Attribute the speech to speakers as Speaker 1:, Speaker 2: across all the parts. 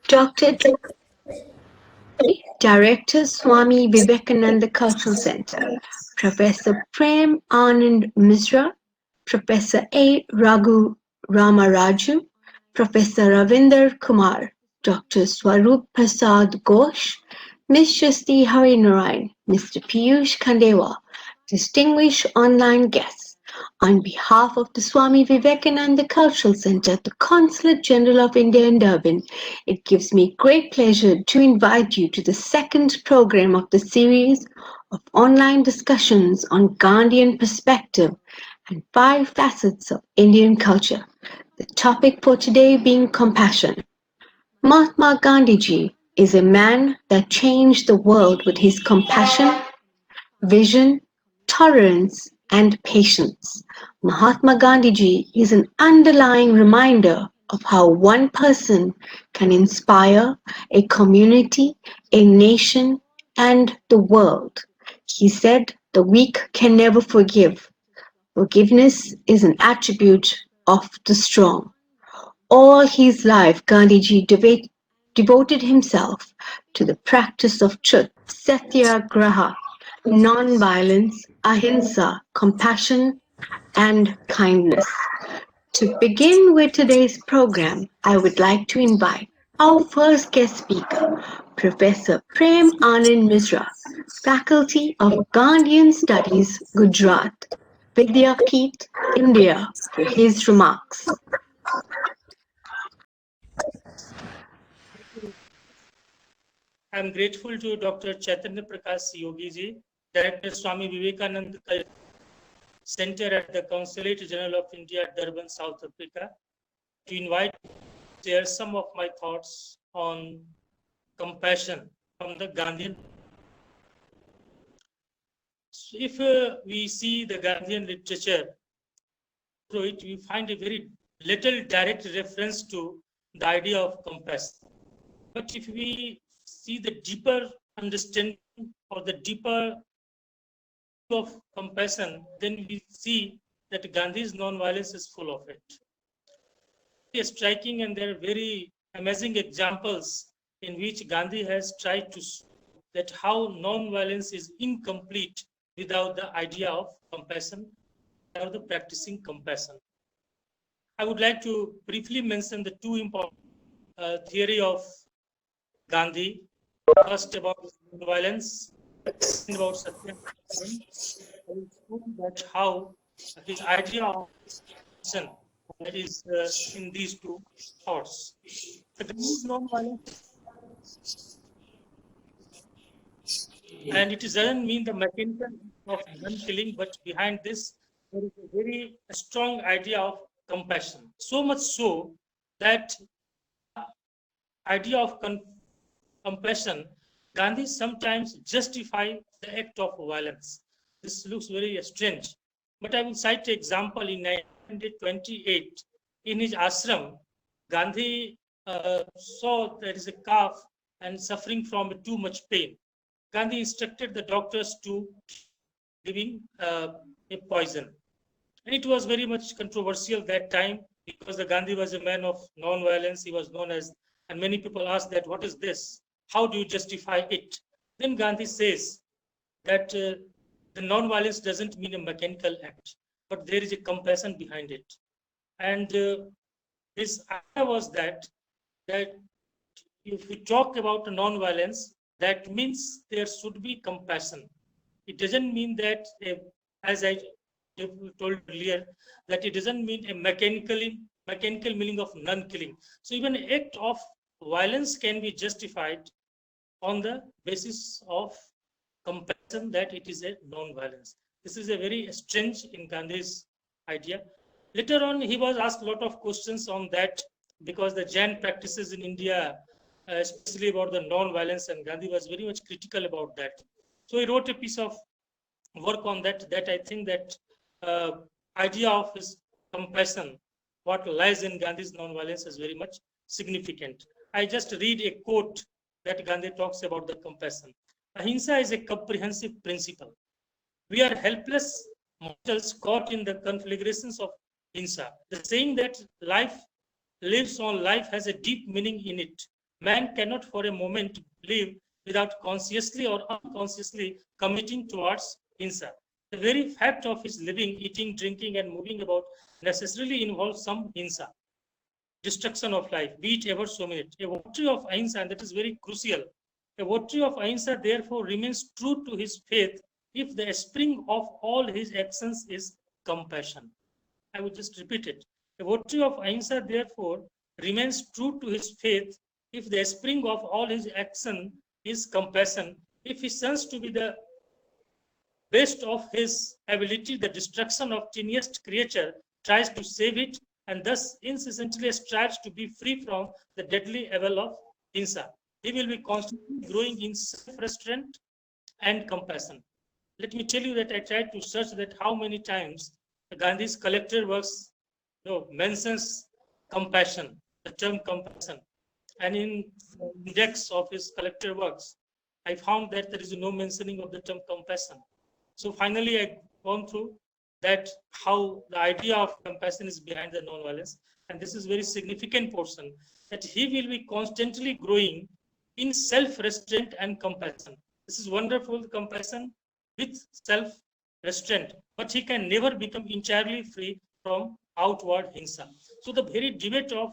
Speaker 1: Dr. Director Swami Vivekananda Cultural Center, Professor Prem Anand Misra, Professor A. Raghu Ramaraju, Professor Ravinder Kumar, Dr. Swarup Prasad Ghosh, Ms. Shasti Harinarayan, Mr. Piyush Khandewa, distinguished online guests. On behalf of the Swami Vivekananda Cultural Center, the Consulate General of India in Durban, it gives me great pleasure to invite you to the second program of the series of online discussions on Gandhian perspective and five facets of Indian culture. The topic for today being compassion. Mahatma Gandhiji is a man that changed the world with his compassion, vision, tolerance, and patience. Mahatma Gandhiji is an underlying reminder of how one person can inspire a community, a nation, and the world. He said, "The weak can never forgive. Forgiveness is an attribute of the strong." All his life, Gandhiji devoted himself to the practice of truth, satyagraha, non-violence, ahimsa, compassion, and kindness. To begin with today's program, I would like to invite our first guest speaker, Professor Prem Anand Misra, Faculty of Gandhian Studies, Gujarat, Vidyapeeth, India, for his remarks.
Speaker 2: I'm grateful to Dr. Chaitanya Prakash Yogi ji, Director Swami Vivekananda Center at the Consulate General of India at Durban, South Africa, to invite me to share some of my thoughts on compassion from the Gandhian. So if we see the Gandhian literature, through it we find a very little direct reference to the idea of compassion. But if we see the deeper understanding or the deeper of compassion, then we see that Gandhi's non-violence is full of it. It is striking, and there are very amazing examples in which Gandhi has tried to show that how non-violence is incomplete without the idea of compassion or the practicing compassion. I would like to briefly mention the two important theory of Gandhi. First about violence, and about satyagraha, that how his idea of action that is in these two thoughts. The Gandhi is non-violence, and it doesn't mean the mechanical of non-killing, but behind this there is a very strong idea of compassion. So much so that idea of compassion, Gandhi sometimes justify the act of violence. This looks very strange, but I will cite an example in 1928. In his ashram, Gandhi saw there is a calf and suffering from too much pain. Gandhi instructed the doctors to giving a poison. And it was very much controversial that time because the Gandhi was a man of non-violence. He was known as, and many people asked that, what is this? How do you justify it? Then Gandhi says that the non-violence doesn't mean a mechanical act, but there is a compassion behind it. And his idea was that if we talk about non-violence, that means there should be compassion. It doesn't mean that, as I told earlier, that it doesn't mean a mechanical meaning of non-killing. So even an act of violence can be justified on the basis of compassion, that it is a non-violence. This is a very strange in Gandhi's idea. Later on, he was asked a lot of questions on that because the Jain practices in India, especially about the non-violence, and Gandhi was very much critical about that. So he wrote a piece of work on that. That I think that idea of his compassion, what lies in Gandhi's non-violence, is very much significant. I just read a quote that Gandhi talks about the compassion. Ahimsa is a comprehensive principle. We are helpless mortals caught in the conflagrations of Hinsa. The saying that life lives on life has a deep meaning in it. Man cannot for a moment live without consciously or unconsciously committing towards hinsa. The very fact of his living, eating, drinking, and moving about necessarily involves some hinsa, destruction of life, be it ever so minute. A votary of ahimsa, and that is very crucial. A votary of ahimsa therefore remains true to his faith if the spring of all his actions is compassion. I would just repeat it. A votary of ahimsa therefore remains true to his faith if the spring of all his action is compassion. If he sends to be the best of his ability, the destruction of tiniest creature, tries to save it, and thus incessantly strives to be free from the deadly evil of hinsa. He will be constantly growing in self-restraint and compassion. Let me tell you that I tried to search that how many times Gandhi's collected works mentions compassion, the term compassion. And in the index of his collected works, I found that there is no mentioning of the term compassion. So finally, I gone through that how the idea of compassion is behind the non-violence, and this is very significant portion that he will be constantly growing in self-restraint and compassion. This is wonderful compassion with self-restraint, but he can never become entirely free from outward hinsa. So the very debate of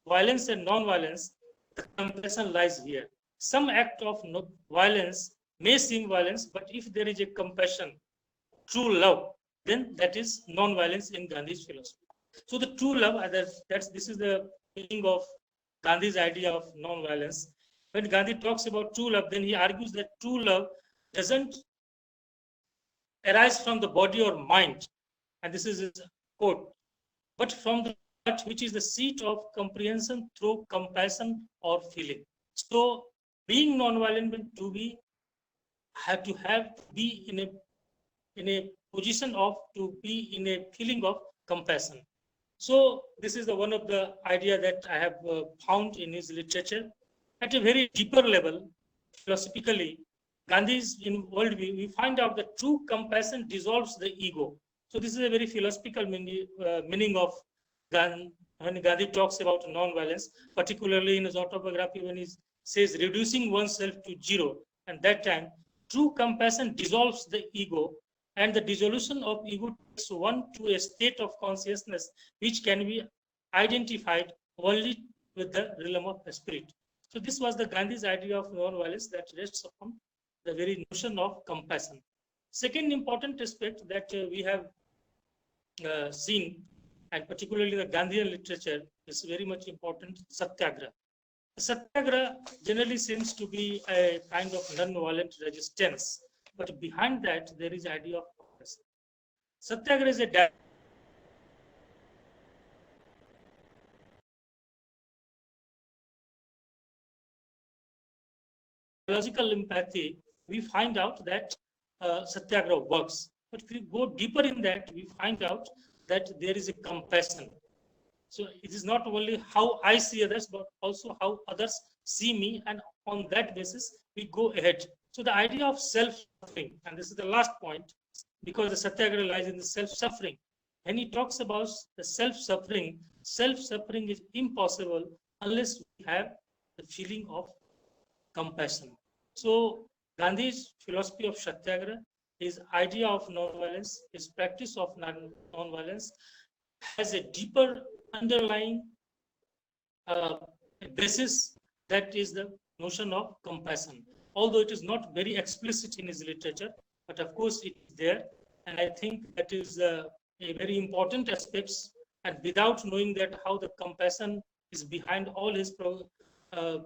Speaker 2: violence and non-violence, the compassion lies here. Some act of violence may seem violence, but if there is a compassion, true love, then that is non-violence in Gandhi's philosophy. So the true love, this is the meaning of Gandhi's idea of non-violence. When Gandhi talks about true love, then he argues that true love doesn't arise from the body or mind, and this is his quote, but from the heart, which is the seat of comprehension through compassion or feeling. So being non-violent means to be have to be in a position of to be in a feeling of compassion. So this is the one of the idea that I have found in his literature. At a very deeper level, philosophically, Gandhi's in worldview, we find out that true compassion dissolves the ego. So this is a very philosophical meaning of Gandhi. When Gandhi talks about non-violence, particularly in his autobiography, when he says reducing oneself to zero, and that time, true compassion dissolves the ego, and the dissolution of ego takes one to a state of consciousness which can be identified only with the realm of the spirit. So this was the Gandhi's idea of non-violence that rests upon the very notion of compassion. Second important aspect that we have seen, and particularly the Gandhian literature, is very much important, satyagraha. Satyagraha generally seems to be a kind of non-violent resistance, but behind that there is idea of compassion. Satyagraha is a psychological empathy. We find out that satyagraha works. But if we go deeper in that, we find out that there is a compassion. So it is not only how I see others, but also how others see me, and on that basis we go ahead. So the idea of self-suffering, and this is the last point, because the satyagraha lies in the self-suffering. When he talks about the self-suffering is impossible unless we have the feeling of compassion. So Gandhi's philosophy of satyagraha, his idea of non-violence, his practice of non-violence has a deeper underlying basis, that is the notion of compassion. Although it is not very explicit in his literature, but of course it is there, and I think that is a very important aspects. And without knowing that how the compassion is behind all his uh,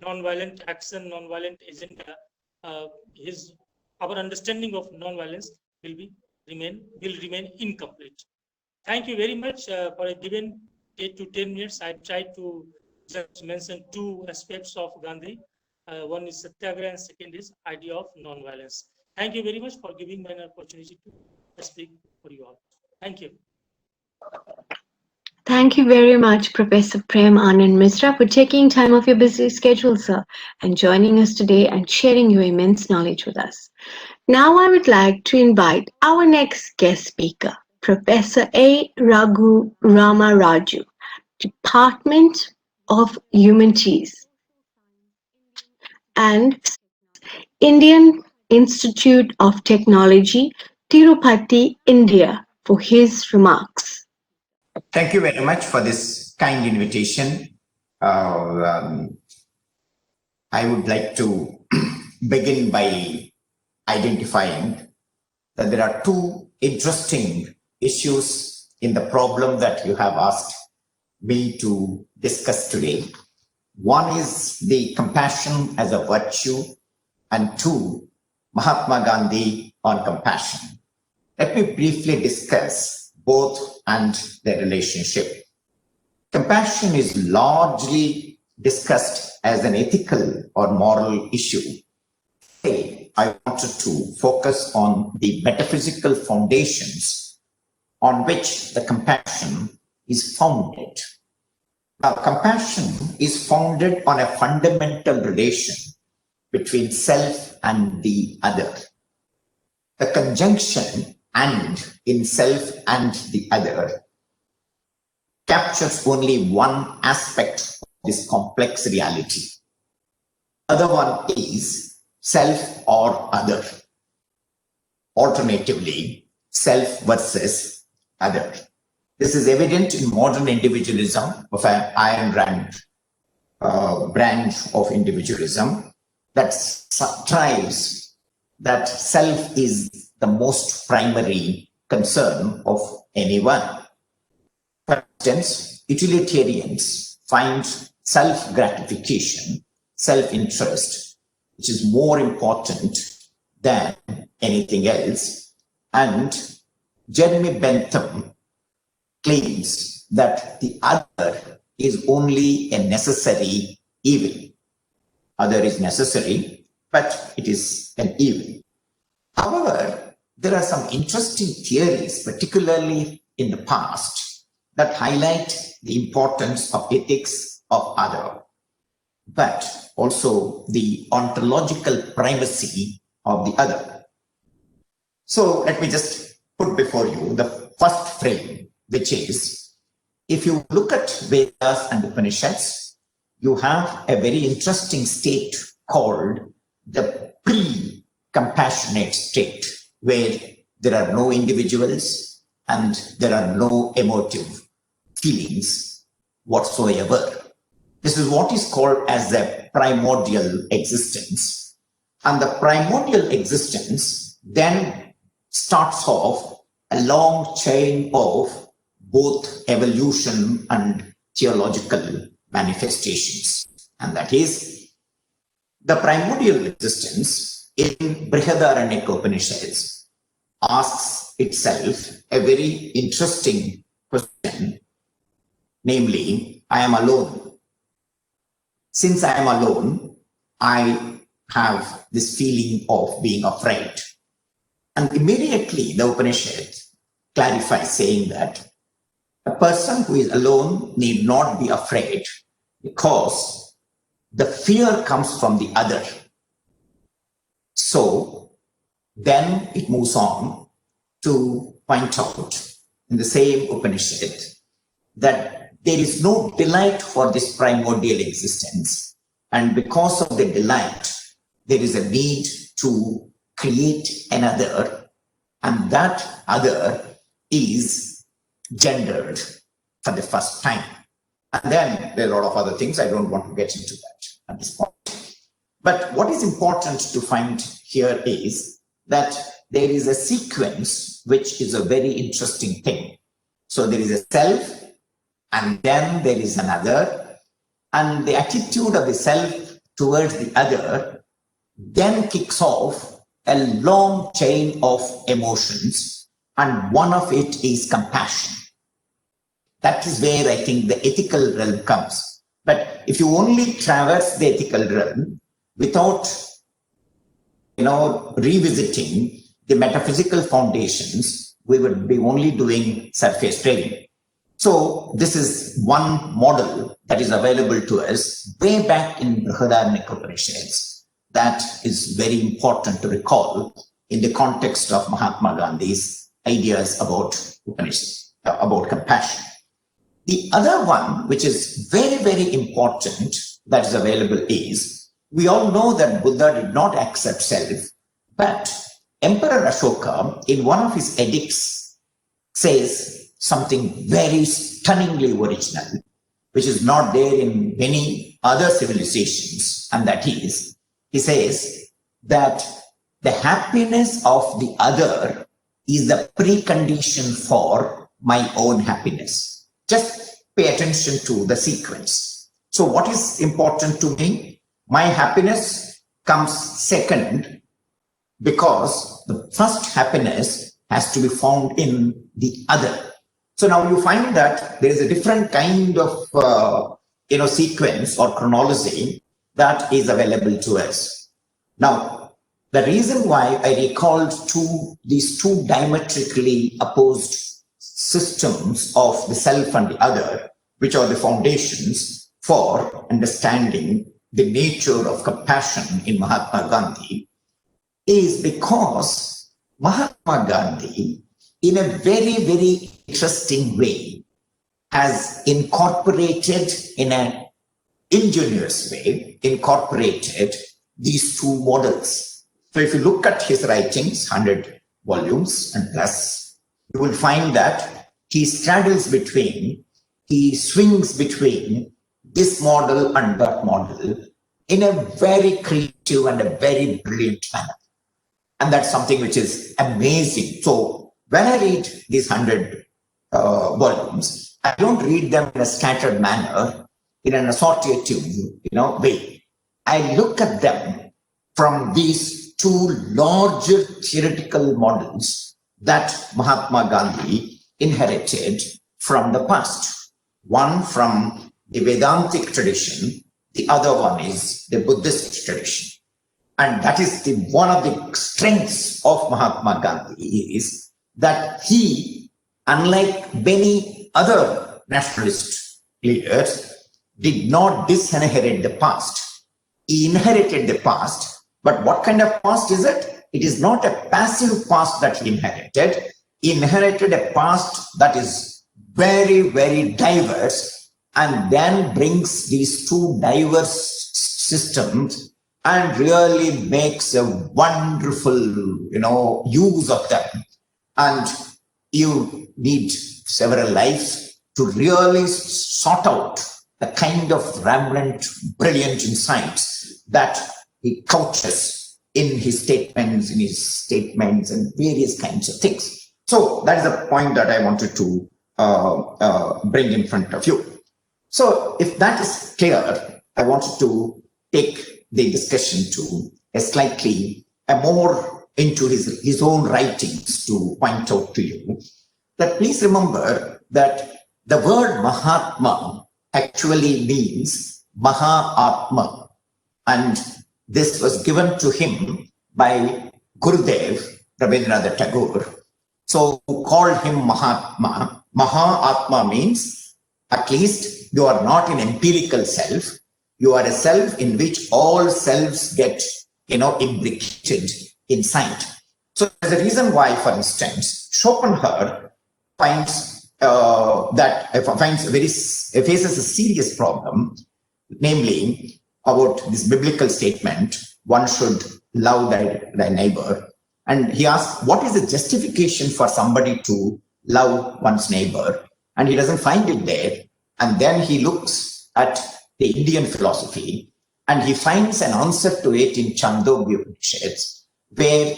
Speaker 2: non-violent action, non-violent agenda, his our understanding of non-violence will remain incomplete. Thank you very much for a given 8 to 10 minutes. I tried to just mention two aspects of Gandhi. One is Satyagraha and second is idea of non-violence. Thank you very much for giving me an opportunity to speak for you all. Thank you.
Speaker 1: Thank you very much, Professor Prem Anand Misra, for taking time off your busy schedule, sir, and joining us today and sharing your immense knowledge with us. Now I would like to invite our next guest speaker, Professor A. Raghu Rama Raju, Department of Humanities, and Indian Institute of Technology, Tirupati, India, for his remarks.
Speaker 3: Thank you very much for this kind invitation. Uh, um, I would like to begin by identifying that there are two interesting issues in the problem that you have asked me to discuss today. One is the compassion as a virtue, and two, Mahatma Gandhi on compassion. Let me briefly discuss both and their relationship. Compassion is largely discussed as an ethical or moral issue. Today, I wanted to focus on the metaphysical foundations on which the compassion is founded. Now, compassion is founded on a fundamental relation between self and the other. The conjunction "and" in self and the other captures only one aspect of this complex reality. The other one is self or other. Alternatively, self versus other. This is evident in modern individualism of an Ayn Rand branch of individualism that strives that self is the most primary concern of anyone. For instance, utilitarians find self-gratification, self-interest, which is more important than anything else. And Jeremy Bentham claims that the other is only a necessary evil. Other is necessary, but it is an evil. However, there are some interesting theories, particularly in the past, that highlight the importance of ethics of other, but also the ontological primacy of the other. So let me just put before you the first frame, which is, if you look at Vedas and Upanishads, you have a very interesting state called the pre-compassionate state, where there are no individuals and there are no emotive feelings whatsoever. This is what is called as the primordial existence. And the primordial existence then starts off a long chain of both evolution and theological manifestations. And that is the primordial existence in Brihadaranyaka Upanishads asks itself a very interesting question, namely, I am alone. Since I am alone, I have this feeling of being afraid. And immediately the Upanishad clarifies, saying that a person who is alone need not be afraid, because the fear comes from the other. So then it moves on to point out in the same Upanishad that there is no delight for this primordial existence. And because of the delight, there is a need to create another, and that other is gendered for the first time. And then there are a lot of other things. I don't want to get into that at this point. But what is important to find here is that there is a sequence which is a very interesting thing. So there is a self, and then there is another, and the attitude of the self towards the other then kicks off a long chain of emotions, and one of it is compassion. That is where I think the ethical realm comes. But if you only traverse the ethical realm without, revisiting the metaphysical foundations, we would be only doing surface trading. So this is one model that is available to us way back in Brihadaranyaka Upanishads. That is very important to recall in the context of Mahatma Gandhi's ideas about about compassion. The other one, which is very, very important, that is available is We all know that Buddha did not accept self, but Emperor Ashoka, in one of his edicts, says something very stunningly original, which is not there in many other civilizations, and that is, he says that the happiness of the other is the precondition for my own happiness. Just pay attention to the sequence. So what is important to me? My happiness comes second, because the first happiness has to be found in the other. So now you find that there is a different kind of sequence or chronology that is available to us. Now, the reason why I recalled these two diametrically opposed systems of the self and the other, which are the foundations for understanding the nature of compassion in Mahatma Gandhi, is because Mahatma Gandhi, in a very, very interesting way, has incorporated, in an ingenious way, incorporated these two models. So if you look at his writings, 100 volumes and plus, you will find that he straddles between, he swings between this model and that model in a very creative and a very brilliant manner. And that's something which is amazing. So when I read these 100 volumes, I don't read them in a scattered manner, in an associative way. I look at them from these two larger theoretical models that Mahatma Gandhi inherited from the past. One from the Vedantic tradition, the other one is the Buddhist tradition. And that is one of the strengths of Mahatma Gandhi, is that he, unlike many other nationalist leaders, did not disinherit the past. He inherited the past, but what kind of past is it? It is not a passive past that he inherited. He inherited a past that is very, very diverse, and then brings these two diverse systems and really makes a wonderful, use of them. And you need several lives to really sort out the kind of rambling, brilliant insights that he couches in his statements, and various kinds of things. So that is the point that I wanted to bring in front of you. So if that is clear, I wanted to take the discussion to a more into his own writings, to point out to you that please remember that the word Mahatma actually means Maha-Atma, and this was given to him by Gurudev Rabindranath Tagore. So who called him Mahatma. Maha-Atma means at least you are not an empirical self. You are a self in which all selves get, imbricated inside. So there's a reason why, for instance, Schopenhauer faces a serious problem, namely about this biblical statement, one should love thy neighbor. And he asks, what is the justification for somebody to love one's neighbor? And he doesn't find it there. And then he looks at the Indian philosophy, and he finds an answer to it in Chandogya Upanishads, where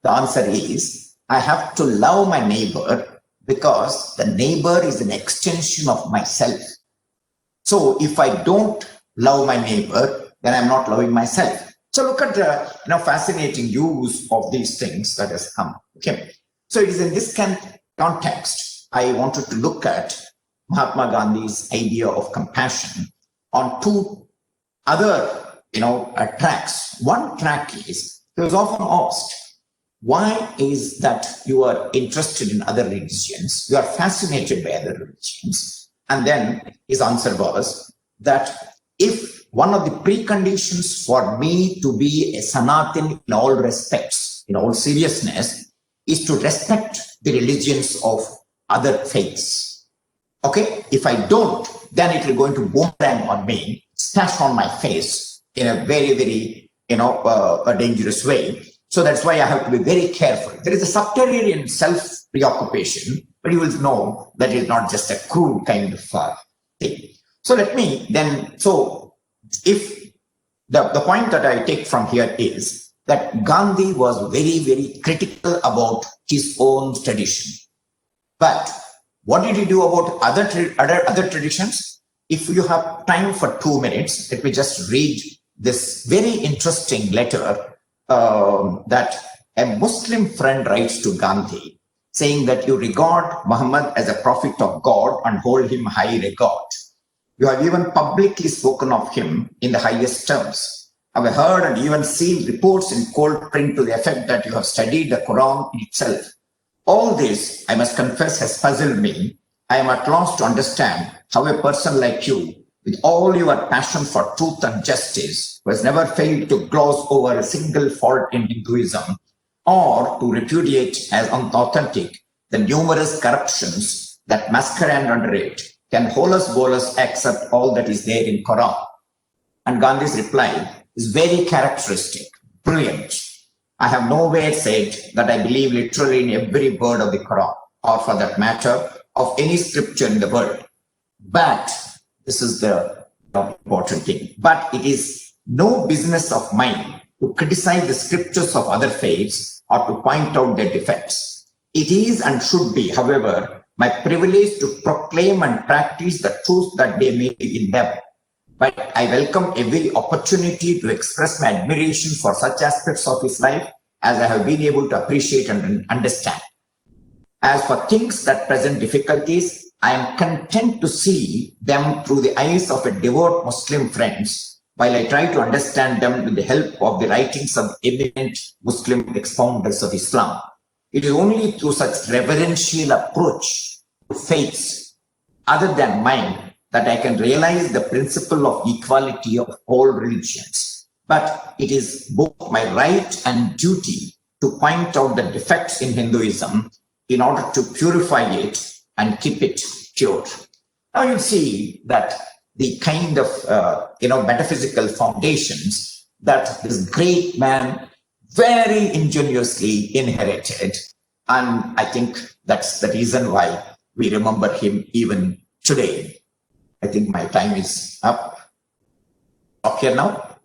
Speaker 3: the answer is, I have to love my neighbor because the neighbor is an extension of myself. So if I don't love my neighbor, then I'm not loving myself. So look at the fascinating use of these things that has come. Okay, so it is in this context I wanted to look at Mahatma Gandhi's idea of compassion on two other, tracks. One track is, he was often asked, why is that you are interested in other religions? You are fascinated by other religions. And then his answer was that if one of the preconditions for me to be a Sanatan in all respects, in all seriousness, is to respect the religions of other faiths. Okay, if I don't, then it will go into boomerang on me, splash on my face, in a very, very, a dangerous way. So that's why I have to be very careful. There is a subterranean self-preoccupation, but you will know that it's not just a crude kind of thing. So let me then, so if the point that I take from here is that Gandhi was very, very critical about his own tradition. But what did he do about other traditions? If you have time for 2 minutes, let me just read this very interesting letter that a Muslim friend writes to Gandhi, saying that you regard Muhammad as a prophet of God and hold him high regard. You have even publicly spoken of him in the highest terms. I have heard and even seen reports in cold print to the effect that you have studied the Quran itself. All this, I must confess, has puzzled me. I am at loss to understand how a person like you, with all your passion for truth and justice, who has never failed to gloss over a single fault in Hinduism or to repudiate as unauthentic the numerous corruptions that masquerade under it, can holus bolus accept all that is there in Quran? And Gandhi's reply is very characteristic, brilliant. I have nowhere said that I believe literally in every word of the Quran, or for that matter, of any scripture in the world. But this is the important thing. But it is no business of mine to criticize the scriptures of other faiths or to point out their defects. It is and should be, however, my privilege to proclaim and practice the truth that they may be in them. But I welcome every opportunity to express my admiration for such aspects of his life as I have been able to appreciate and understand. As for things that present difficulties, I am content to see them through the eyes of a devout Muslim friends, while I try to understand them with the help of the writings of eminent Muslim expounders of Islam. It is only through such reverential approach to faiths other than mine that I can realize the principle of equality of all religions. But it is both my right and duty to point out the defects in Hinduism in order to purify it and keep it pure. Now you see that the kind of metaphysical foundations that this great man very ingeniously inherited, and I think that's the reason why we remember him even today. I think my time is up. Stop here now.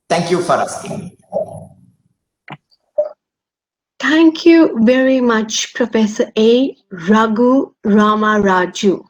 Speaker 3: Thank you for asking me.
Speaker 1: Thank you very much, Professor A. Raghu Rama Raju.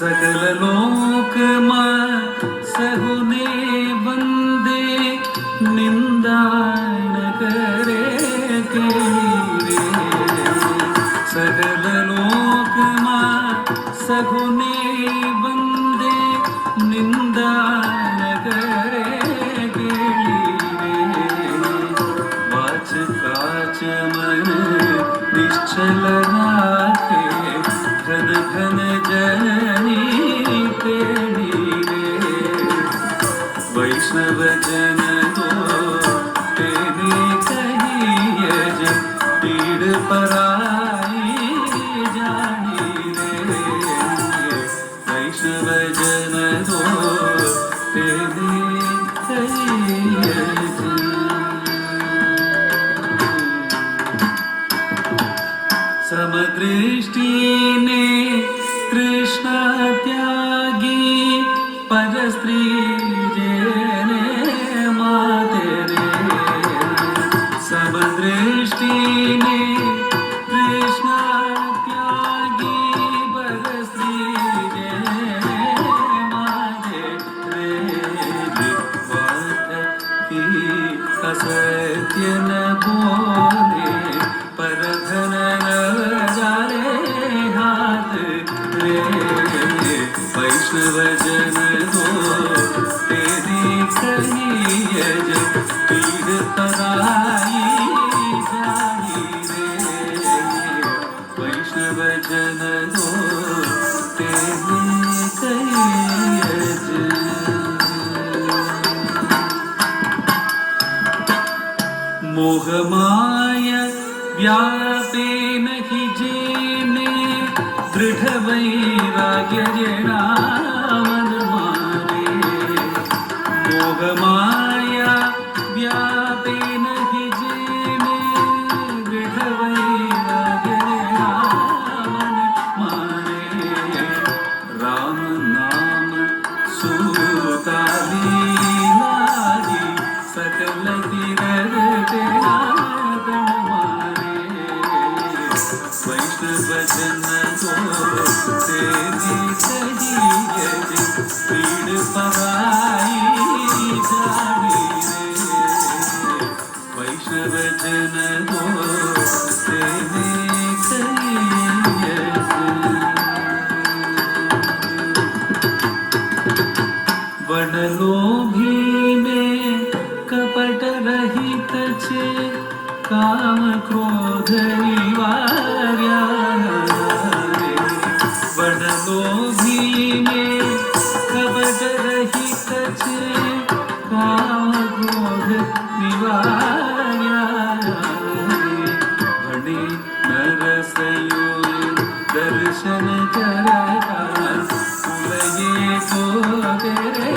Speaker 4: सकल लोक मा सहुने रघुने वंदे निंदा नगरे गिलिरे watch काच मन निश्चल राखे घन घन जननी तेणी रे वैष्णव जन तो तेने कहियज पीड़ पराई जानी रे वैष्णव जन तो तेने कहियज समदृष्टि ने कृष्ण त्यागी पर स्त्री जेने माते रे समदृष्टि ने कृष्ण त्यागी पर स्त्री जेने माते रे बात की असत्य न बोले पर धन जाले हाथ रे वैष्णव जन तो तेरी कहियज पीड़ तराई जानी रे वैष्णव जन तो तेरी कहियज मोह माया व्यापे नहीं जेने दृढ़ वैराग्य जेना मन मारे मोह माया व्यापे नहीं जेने दृढ़ वैराग्य जेना मन मारे राम नाम सूता लीलाजी सकल तीरथ तेरा वैष्णव जन तो तेरी कहियज पीड़ पराई जानी रे वैष्णव जन तो तेरी कहियज वनलोभी में कपट रहित छे काम क्रोध निवार्या वनलोभी में कपट रहित छे काम क्रोध निवार्या भणे नरसयो दर्शन करता फुलये को तेरे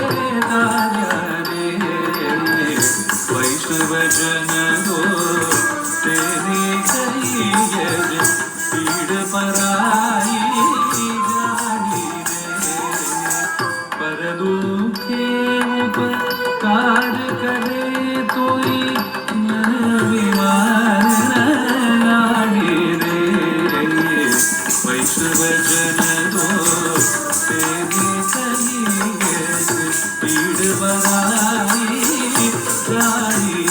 Speaker 4: तार्या रे वैष्णव जन हो तेरी कहियज पीड़ पराई जानी रे पर दुखे उपकार करे तोई मन विमान नाड़ी रे वैष्णव जन तो तेरी कहियज पीड़ पराई जानी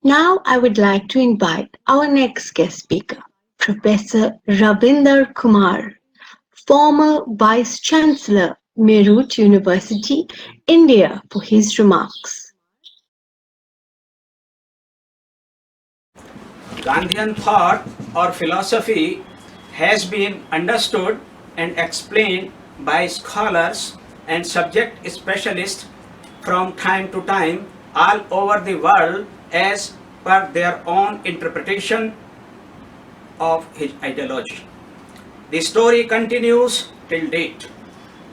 Speaker 1: Now I would like to invite our next guest speaker, Professor Ravinder Kumar, former Vice Chancellor, Meerut University, India, for his remarks.
Speaker 5: Gandhian thought or philosophy has been understood and explained by scholars and subject specialists from time to time all over the world as per their own interpretation of his ideology. The story continues till date.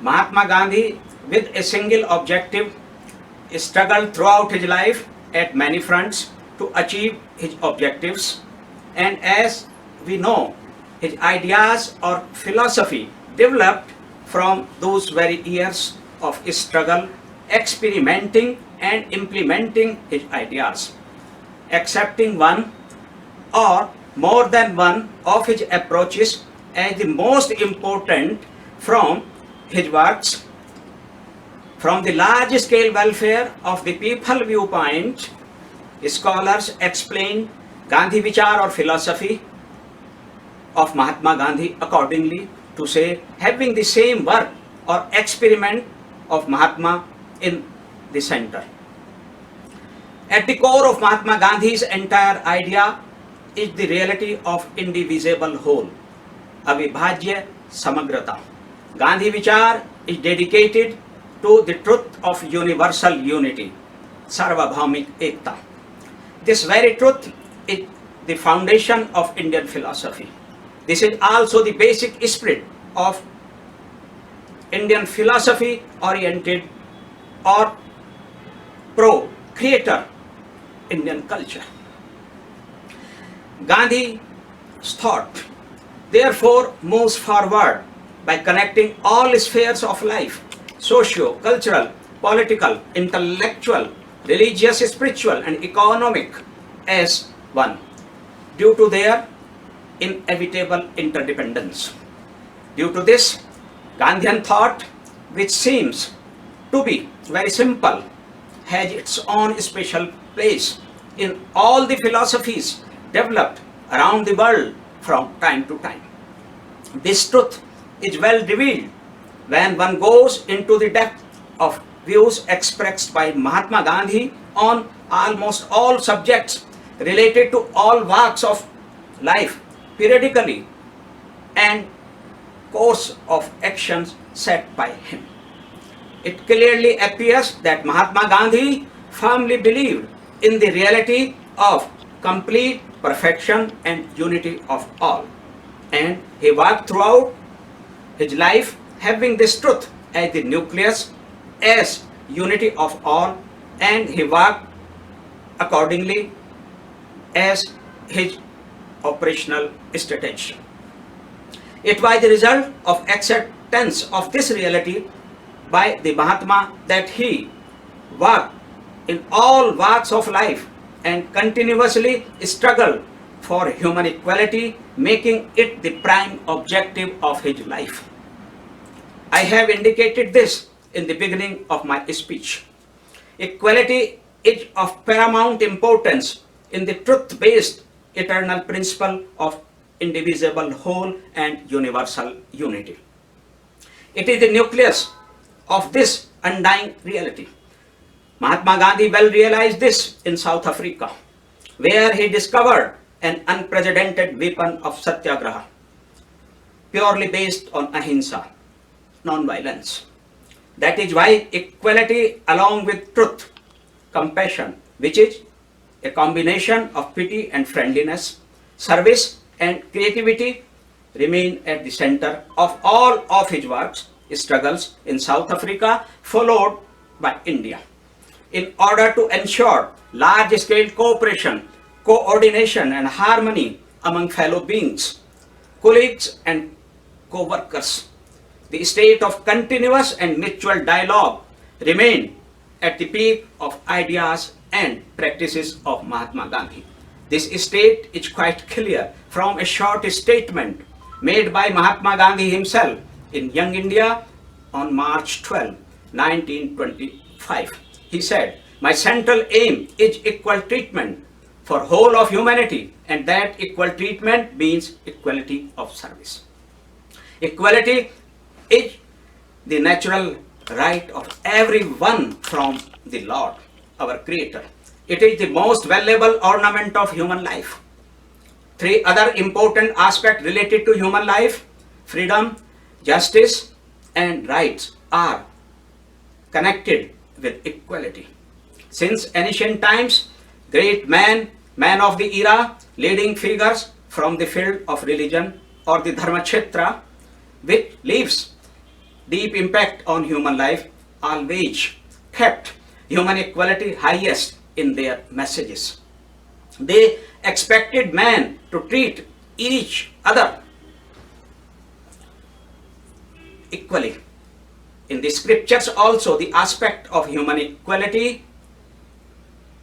Speaker 5: Mahatma Gandhi, with a single objective, struggled throughout his life at many fronts to achieve his objectives, and as we know, his ideas or philosophy developed from those very years of struggle, experimenting and implementing his ideas. accepting one or more than one of his approaches as the most important from his works. From the large-scale welfare of the people viewpoint, scholars explain Gandhi Vichar or philosophy of Mahatma Gandhi accordingly to say having the same work or experiment of Mahatma in the center. At the core of Mahatma Gandhi's entire idea is the reality of indivisible whole, avibhajya samagrata. Gandhi Vichar is dedicated to the truth of universal unity, sarvabhaumik ekta. This very truth is the foundation of Indian philosophy. This is also the basic spirit of Indian philosophy oriented or pro-creator Indian culture. Gandhi's thought therefore moves forward by connecting all spheres of life, socio, cultural, political, intellectual, religious, spiritual and economic as one due to their inevitable interdependence. Due to this, Gandhian thought, which seems to be very simple, has its own special place in all the philosophies developed around the world from time to time. This truth is well revealed when one goes into the depth of views expressed by Mahatma Gandhi on almost all subjects related to all walks of life, periodically, and course of actions set by him. It clearly appears that Mahatma Gandhi firmly believed in the reality of complete perfection and unity of all, and he worked throughout his life having this truth as the nucleus, as unity of all, and he worked accordingly as his operational strategy. It was the result of acceptance of this reality by the Mahatma that he worked in all walks of life and continuously struggled for human equality, making it the prime objective of his life. I have indicated this in the beginning of my speech. Equality is of paramount importance in the truth-based eternal principle of indivisible whole and universal unity. It is the nucleus of this undying reality. Mahatma Gandhi well realized this in South Africa, where he discovered an unprecedented weapon of satyagraha, purely based on ahimsa, non-violence. That is why equality along with truth, compassion, which is a combination of pity and friendliness, service and creativity, remain at the center of all of his works, struggles in South Africa, followed by India. In order to ensure large-scale cooperation, coordination and harmony among fellow beings, colleagues and co-workers, the state of continuous and mutual dialogue remained at the peak of ideas and practices of Mahatma Gandhi. This state is quite clear from a short statement made by Mahatma Gandhi himself in Young India on March 12, 1925. He said, "My central aim is equal treatment for whole of humanity, and that equal treatment means equality of service." Equality is the natural right of everyone from the Lord, our Creator. It is the most valuable ornament of human life. Three other important aspects related to human life, freedom, justice, and rights, are connected with equality. Since ancient times, great men of the era, leading figures from the field of religion or the Dharmakshetra, which leaves deep impact on human life, always kept human equality highest in their messages. They expected man to treat each other equally. In the scriptures also, the aspect of human equality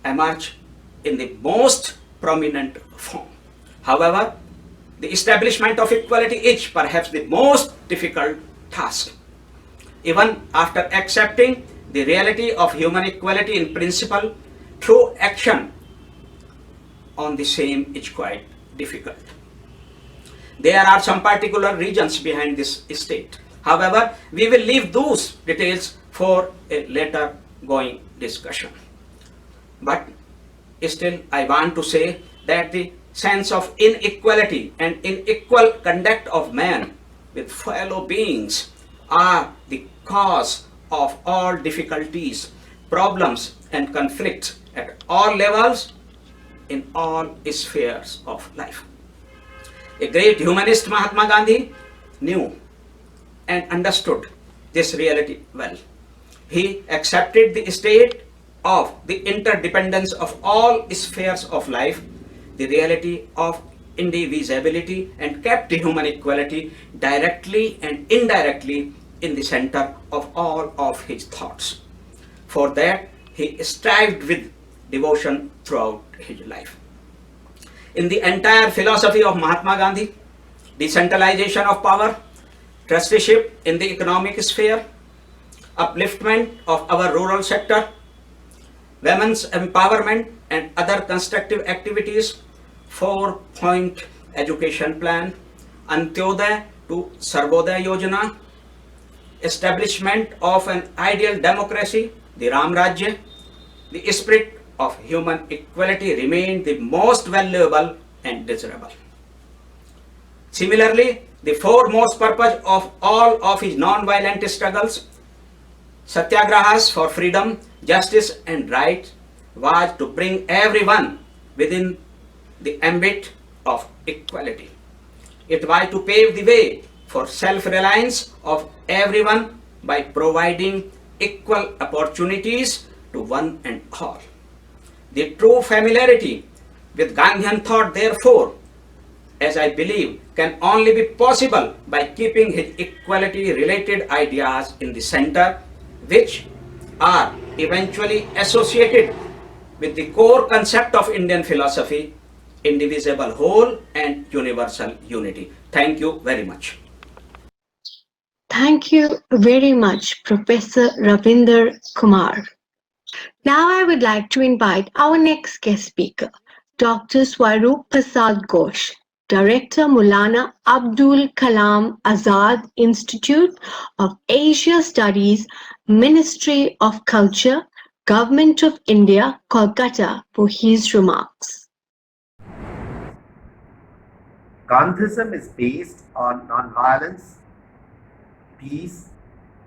Speaker 5: emerge in the most prominent form. However, the establishment of equality is perhaps the most difficult task. Even after accepting the reality of human equality in principle, through action on the same is quite difficult. There are some particular reasons behind this state. However, we will leave those details for a later going discussion. But still, I want to say that the sense of inequality and unequal conduct of man with fellow beings are the cause of all difficulties, problems, and conflicts at all levels in all spheres of life. A great humanist, Mahatma Gandhi, knew and understood this reality well. He accepted the state of the interdependence of all spheres of life, the reality of indivisibility, and kept human equality directly and indirectly in the center of all of his thoughts. For that, he strived with devotion throughout his life. In the entire philosophy of Mahatma Gandhi, decentralization of power, trusteeship in the economic sphere, upliftment of our rural sector, women's empowerment and other constructive activities, 4-point education plan, Antyodaya to Sarvodaya Yojana, establishment of an ideal democracy, the Ram Rajya, the spirit of human equality remained the most valuable and desirable. Similarly, the foremost purpose of all of his non-violent struggles, satyagrahas for freedom, justice and right, was to bring everyone within the ambit of equality. It was to pave the way for self-reliance of everyone by providing equal opportunities to one and all. The true familiarity with Gandhian thought, therefore, as I believe, can only be possible by keeping his equality-related ideas in the center, which are eventually associated with the core concept of Indian philosophy, indivisible whole and universal unity. Thank you very much.
Speaker 1: Thank you very much, Professor Ravinder Kumar. Now I would like to invite our next guest speaker, Dr. Swaroop Prasad Ghosh, Director, Maulana Abdul Kalam Azad Institute of Asia Studies, Ministry of Culture, Government of India, Kolkata, for his remarks.
Speaker 6: Gandhism is based on non-violence, peace,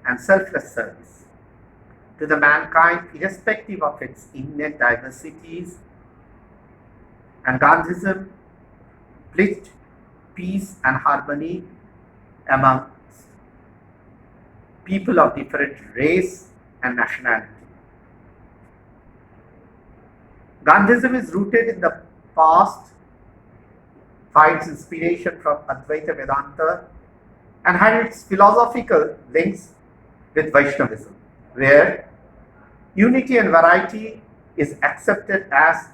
Speaker 6: and selfless service to the mankind irrespective of its innate diversities, and Gandhism preached peace and harmony amongst people of different race and nationality. Gandhism is rooted in the past, finds inspiration from Advaita Vedanta, and had its philosophical links with Vaishnavism, where unity and variety is accepted as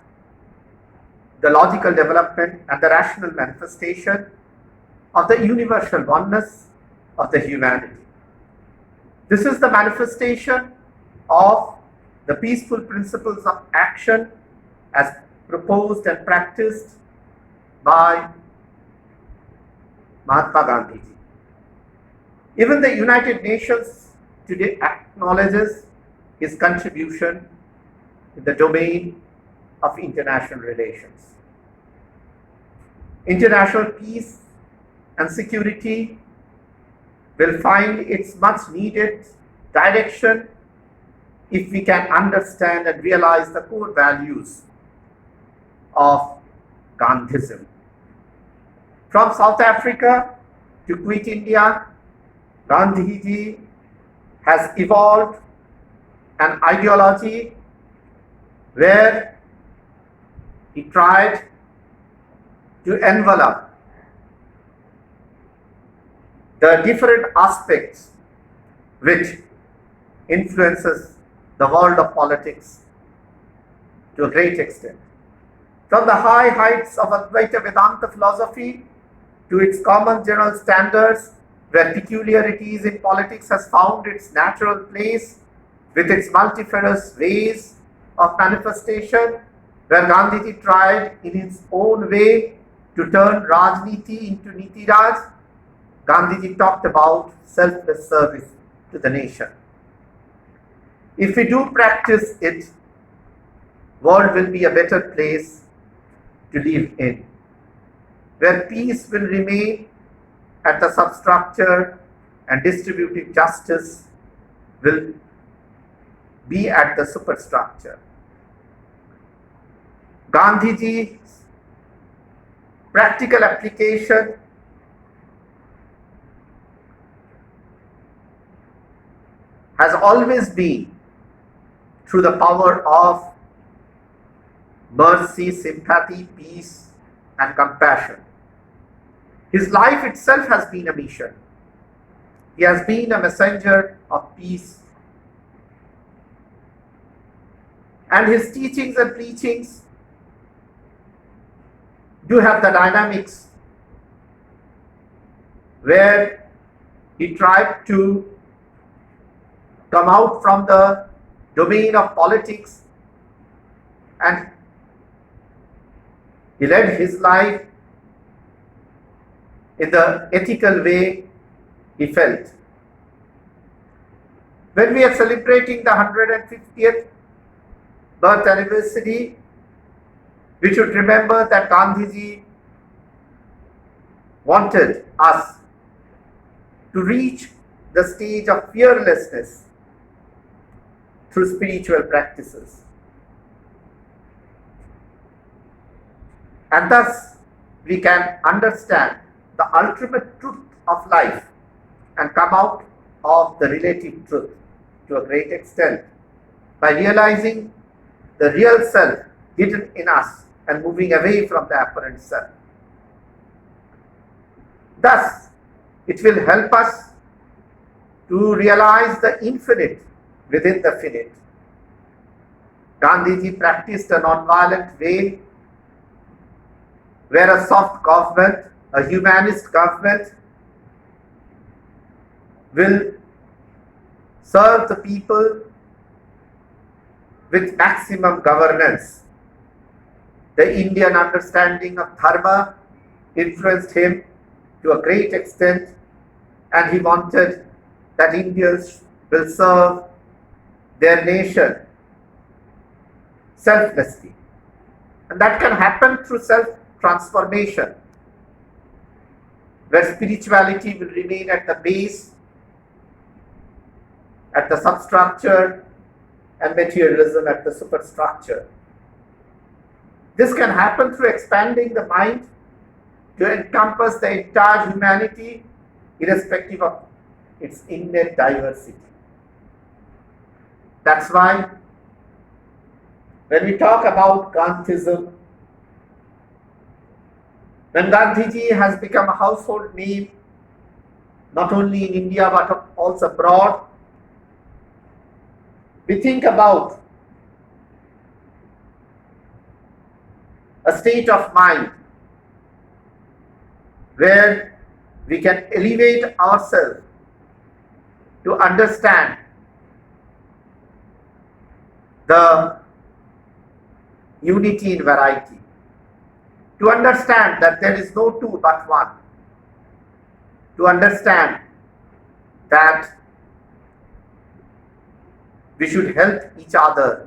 Speaker 6: the logical development and the rational manifestation of the universal oneness of the humanity. This is the manifestation of the peaceful principles of action as proposed and practiced by Mahatma Gandhi. Even the United Nations today acknowledges his contribution in the domain of international relations. International peace and security will find its much needed direction if we can understand and realize the core values of Gandhism. From South Africa to Quit India, Gandhiji has evolved an ideology where he tried to envelop the different aspects which influences the world of politics to a great extent. From the high heights of Advaita Vedanta philosophy to its common general standards, where peculiarities in politics has found its natural place with its multifarious ways of manifestation, where Gandhiji tried in his own way to turn Rajniti into Niti Raj, Gandhiji talked about selfless service to the nation. If we do practice it, world will be a better place to live in, where peace will remain at the substructure and distributive justice will be at the superstructure. Gandhiji's practical application has always been through the power of mercy, sympathy, peace, and compassion. His life itself has been a mission. He has been a messenger of peace. And his teachings and preachings do have the dynamics where he tried to come out from the domain of politics and he led his life in the ethical way he felt. When we are celebrating the 150th birth anniversary, we should remember that Gandhiji wanted us to reach the stage of fearlessness through spiritual practices. And thus, we can understand the ultimate truth of life and come out of the relative truth to a great extent by realizing the real self hidden in us and moving away from the apparent self. Thus, it will help us to realize the infinite within the finite. Gandhiji practiced a non-violent way where a soft government, a humanist government, will serve the people with maximum governance. The Indian understanding of dharma influenced him to a great extent, and he wanted that Indians will serve their nation selflessly. And that can happen through self-transformation, where spirituality will remain at the base, at the substructure, and materialism at the superstructure. This can happen through expanding the mind to encompass the entire humanity, irrespective of its innate diversity. That's why when we talk about Gandhism, when Gandhiji has become a household name, not only in India but also abroad, we think about a state of mind where we can elevate ourselves to understand the unity in variety, to understand that there is no two but one, to understand that we should help each other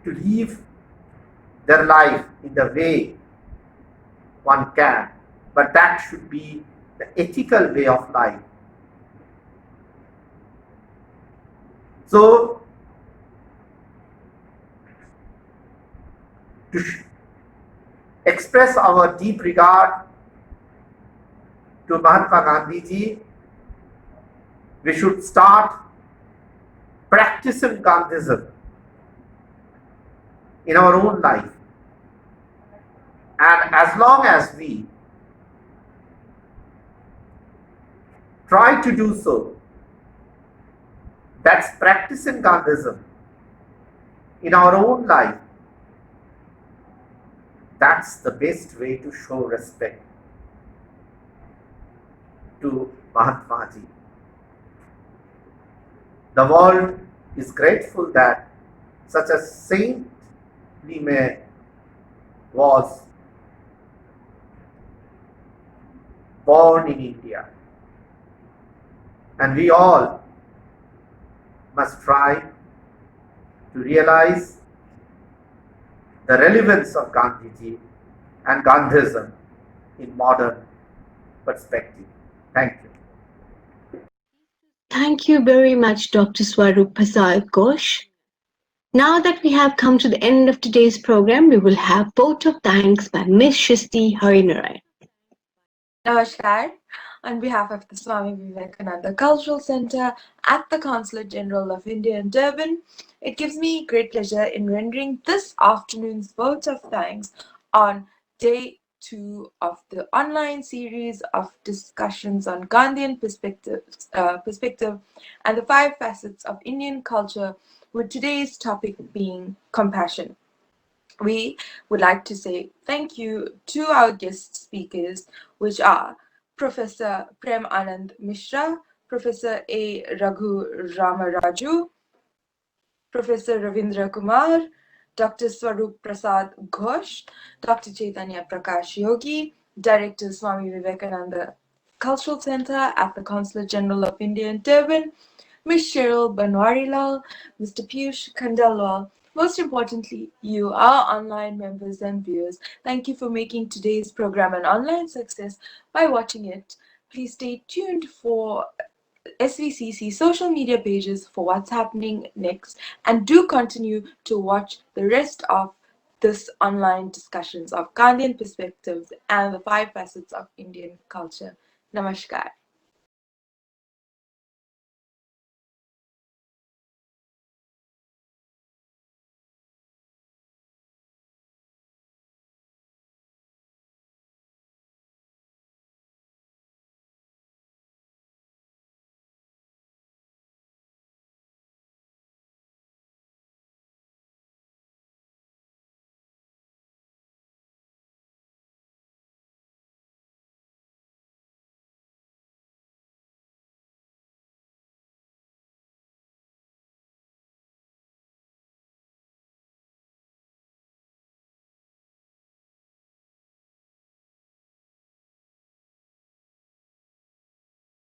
Speaker 6: to live their life in the way one can, but that should be the ethical way of life. So, to express our deep regard to Mahatma Gandhiji, we should start practicing Gandhism in our own life. And as long as we try to do so, that's practicing Gandhism in our own life, that's the best way to show respect to Mahatma Ji. The world is grateful that such a saintly man was born in India. And we all must try to realize the relevance of Gandhiji and Gandhism in modern perspective. Thank you.
Speaker 1: Thank you very much, Dr. Swarup Prasad Ghosh. Now that we have come to the end of today's program, we will have vote of thanks by Ms. Shristi Harinarayan.
Speaker 7: Namaskar. On behalf of the Swami Vivekananda Cultural Center at the Consulate General of India in Durban, it gives me great pleasure in rendering this afternoon's vote of thanks on day 2 of the online series of discussions on Gandhian perspective and the 5 facets of Indian culture, with today's topic being compassion. We would like to say thank you to our guest speakers, which are Professor Prem Anand Mishra, Professor A. Raghu Ramaraju, Professor Ravindra Kumar, Dr. Swarup Prasad Ghosh, Dr. Chaitanya Prakash Yogi, Director Swami Vivekananda Cultural Center at the Consulate General of India in Durban, Ms. Cheryl Banwarilal, Mr. Piyush Khandelwal. Most importantly, you, our online members and viewers, thank you for making today's program an online success by watching it. Please stay tuned for SVCC social media pages for what's happening next, and do continue to watch the rest of this online discussions of Gandhian perspectives and the 5 facets of Indian culture. Namaskar.